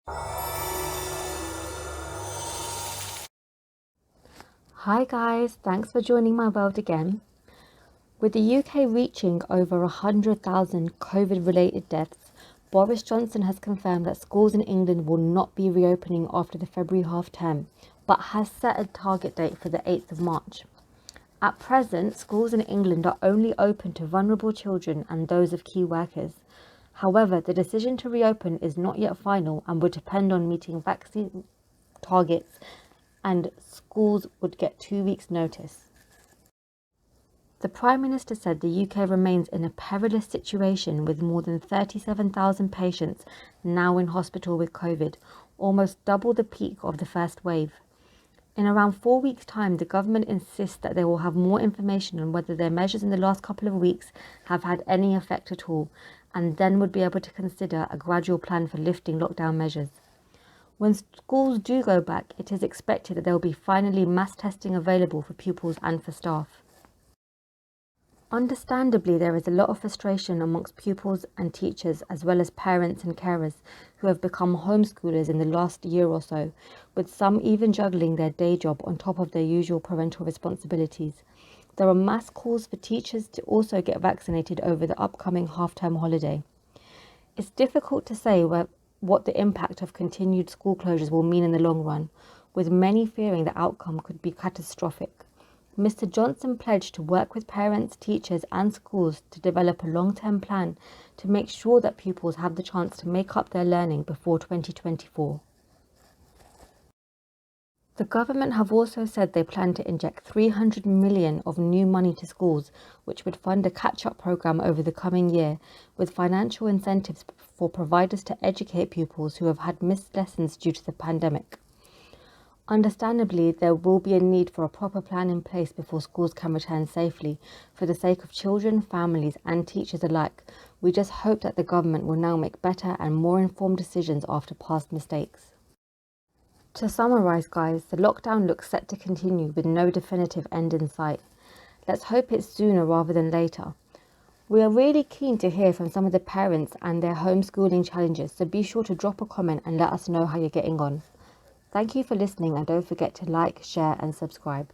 Hi guys, thanks for joining my world again. With the UK reaching over 100,000 COVID-related deaths, Boris Johnson has confirmed that schools in England will not be reopening after the February half term, but has set a target date for the 8th of March. At present, schools in England are only open to vulnerable children and those of key workers. However, the decision to reopen is not yet final and would depend on meeting vaccine targets, and schools would get 2 weeks' notice. The Prime Minister said the UK remains in a perilous situation with more than 37,000 patients now in hospital with COVID, almost double the peak of the first wave. In around 4 weeks' time, the government insists that they will have more information on whether their measures in the last couple of weeks have had any effect at all, and then would be able to consider a gradual plan for lifting lockdown measures. When schools do go back, it is expected that there will be finally mass testing available for pupils and for staff. Understandably, there is a lot of frustration amongst pupils and teachers, as well as parents and carers who have become homeschoolers in the last year or so, with some even juggling their day job on top of their usual parental responsibilities. There are mass calls for teachers to also get vaccinated over the upcoming half-term holiday. It's difficult to say what the impact of continued school closures will mean in the long run, with many fearing the outcome could be catastrophic. Mr. Johnson pledged to work with parents, teachers and schools to develop a long-term plan to make sure that pupils have the chance to make up their learning before 2024. The government have also said they plan to inject 300 million of new money to schools, which would fund a catch-up programme over the coming year, with financial incentives for providers to educate pupils who have had missed lessons due to the pandemic. Understandably, there will be a need for a proper plan in place before schools can return safely, for the sake of children, families and teachers alike. We just hope that the government will now make better and more informed decisions after past mistakes. To summarise guys, the lockdown looks set to continue with no definitive end in sight. Let's hope it's sooner rather than later. We are really keen to hear from some of the parents and their homeschooling challenges, so be sure to drop a comment and let us know how you're getting on. Thank you for listening, and don't forget to like, share and subscribe.